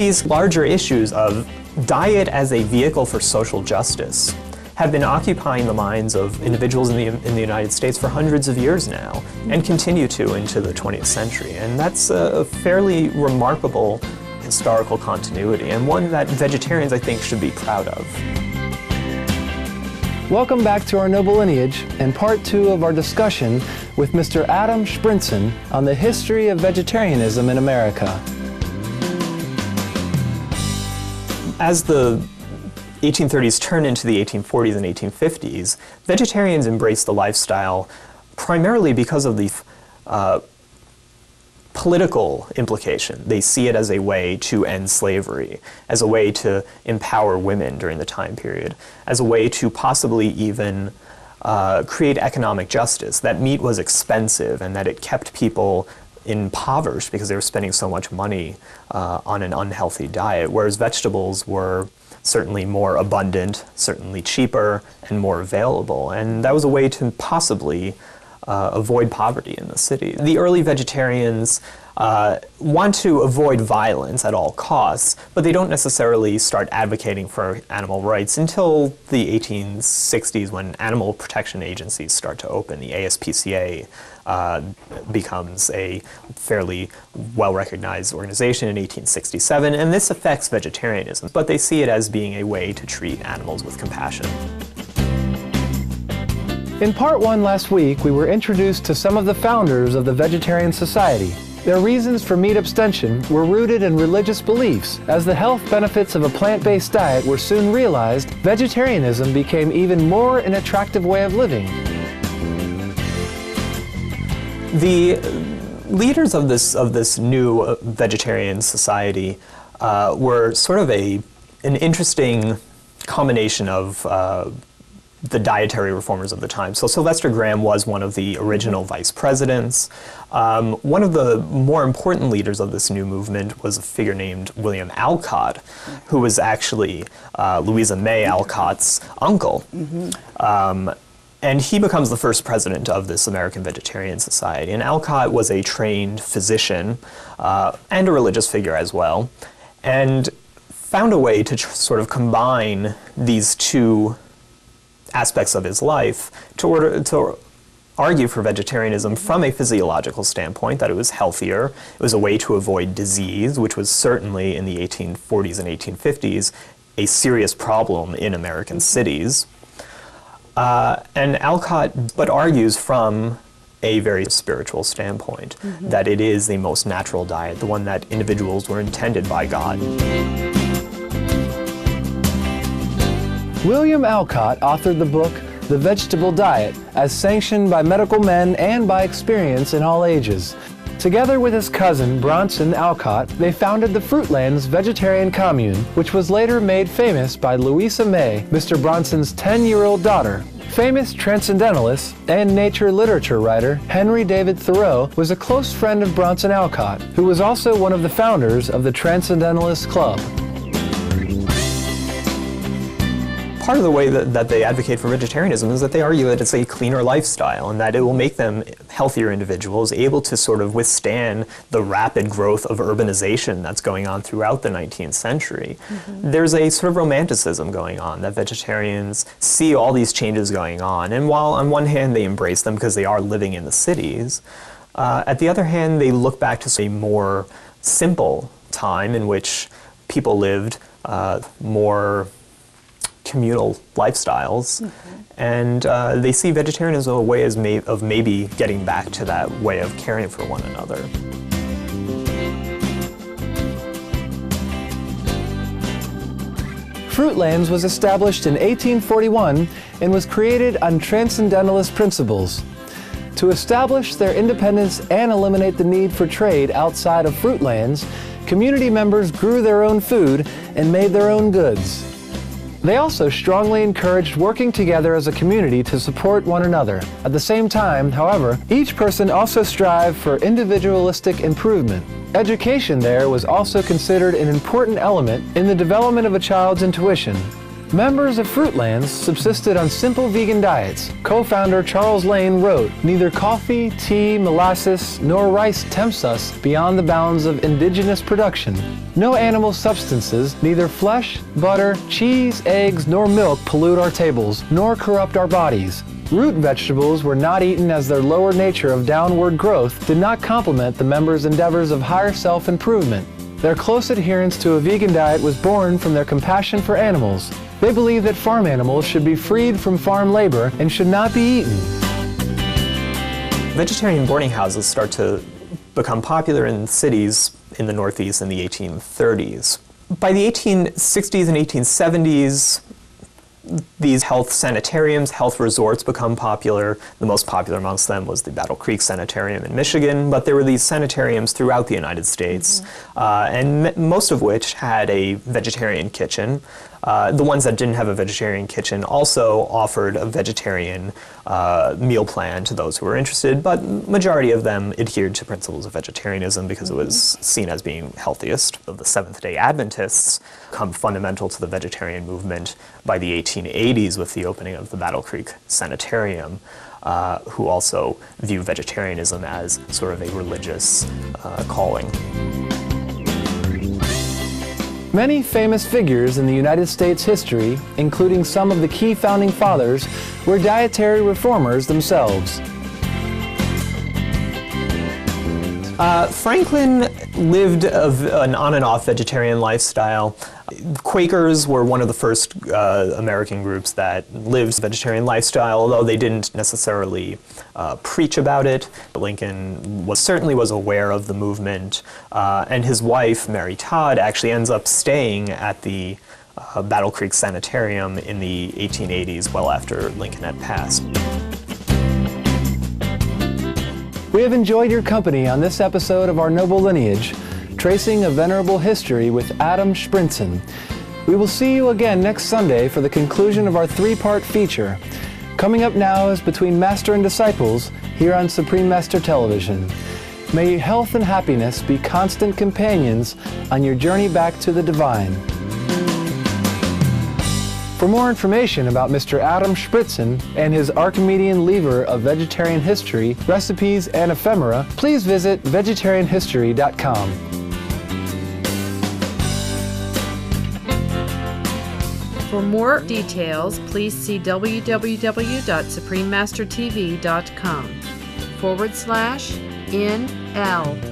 These larger issues of diet as a vehicle for social justice have been occupying the minds of individuals in the United States for hundreds of years now, and continue to into the 20th century. And that's a fairly remarkable historical continuity, and one that vegetarians, I think, should be proud of. Welcome back to our Noble Lineage and part 2 of our discussion with Mr. Adam Shprintzen on the history of vegetarianism in America. As the 1830s turned into the 1840s and 1850s, vegetarians embraced the lifestyle primarily because of the political implication. They see it as a way to end slavery, as a way to empower women during the time period, as a way to possibly even create economic justice, that meat was expensive and that it kept people impoverished because they were spending so much money on an unhealthy diet, whereas vegetables were certainly more abundant, certainly cheaper, and more available. And that was a way to possibly avoid poverty in the city. The early vegetarians want to avoid violence at all costs, but they don't necessarily start advocating for animal rights until the 1860s, when animal protection agencies start to open. The ASPCA becomes a fairly well-recognized organization in 1867, and this affects vegetarianism, but they see it as being a way to treat animals with compassion. In part 1 last week, we were introduced to some of the founders of the Vegetarian Society. Their reasons for meat abstention were rooted in religious beliefs. As the health benefits of a plant-based diet were soon realized, vegetarianism became even more an attractive way of living. The leaders of this new vegetarian society were sort of an interesting combination of the dietary reformers of the time. So Sylvester Graham was one of the original vice presidents. One of the more important leaders of this new movement was a figure named William Alcott, who was actually Louisa May Alcott's uncle. And he becomes the first president of this American Vegetarian Society. And Alcott was a trained physician and a religious figure as well, and found a way to sort of combine these two aspects of his life to argue for vegetarianism from a physiological standpoint, that it was healthier, it was a way to avoid disease, which was certainly in the 1840s and 1850s a serious problem in American cities. And Alcott but argues from a very spiritual standpoint, that it is the most natural diet, the one that individuals were intended by God. William Alcott authored the book, The Vegetable Diet, as sanctioned by medical men and by experience in all ages. Together with his cousin, Bronson Alcott, they founded the Fruitlands Vegetarian Commune, which was later made famous by Louisa May, Mr. Bronson's 10-year-old daughter. Famous transcendentalist and nature literature writer Henry David Thoreau was a close friend of Bronson Alcott, who was also one of the founders of the Transcendentalist Club. Part of the way that they advocate for vegetarianism is that they argue that it's a cleaner lifestyle and that it will make them healthier individuals, able to sort of withstand the rapid growth of urbanization that's going on throughout the 19th century. There's a sort of romanticism going on, that vegetarians see all these changes going on, and while on one hand they embrace them because they are living in the cities, at the other hand they look back to a more simple time in which people lived more communal lifestyles, and they see vegetarianism as a way of maybe getting back to that way of caring for one another. Fruitlands was established in 1841 and was created on transcendentalist principles. To establish their independence and eliminate the need for trade outside of Fruitlands, community members grew their own food and made their own goods. They also strongly encouraged working together as a community to support one another. At the same time, however, each person also strived for individualistic improvement. Education there was also considered an important element in the development of a child's intuition. Members of Fruitlands subsisted on simple vegan diets. Co-founder Charles Lane wrote, "Neither coffee, tea, molasses, nor rice tempts us beyond the bounds of indigenous production. No animal substances, neither flesh, butter, cheese, eggs, nor milk pollute our tables, nor corrupt our bodies. Root vegetables were not eaten as their lower nature of downward growth did not complement the members' endeavors of higher self-improvement. Their close adherence to a vegan diet was born from their compassion for animals. They believe that farm animals should be freed from farm labor and should not be eaten." Vegetarian boarding houses start to become popular in cities in the Northeast in the 1830s. By the 1860s and 1870s, these health sanitariums, health resorts become popular. The most popular amongst them was the Battle Creek Sanitarium in Michigan, but there were these sanitariums throughout the United States, and most of which had a vegetarian kitchen. The ones that didn't have a vegetarian kitchen also offered a vegetarian meal plan to those who were interested, but majority of them adhered to principles of vegetarianism because it was seen as being healthiest. The Seventh-day Adventists come fundamental to the vegetarian movement by the 1880s with the opening of the Battle Creek Sanitarium, who also view vegetarianism as sort of a religious calling. Many famous figures in the United States history, including some of the key founding fathers, were dietary reformers themselves. Franklin lived an on and off vegetarian lifestyle. Quakers were one of the first American groups that lived a vegetarian lifestyle, although they didn't necessarily preach about it. Lincoln certainly was aware of the movement, and his wife, Mary Todd, actually ends up staying at the Battle Creek Sanitarium in the 1880s, well after Lincoln had passed. We have enjoyed your company on this episode of our Noble Lineage, Tracing a Venerable History with Adam Shprintzen. We will see you again next Sunday for the conclusion of our three-part feature. Coming up now is Between Master and Disciples here on Supreme Master Television. May health and happiness be constant companions on your journey back to the divine. For more information about Mr. Adam Shprintzen and his Archimedean lever of vegetarian history, recipes, and ephemera, please visit vegetarianhistory.com. For more details, please see www.suprememastertv.com/NL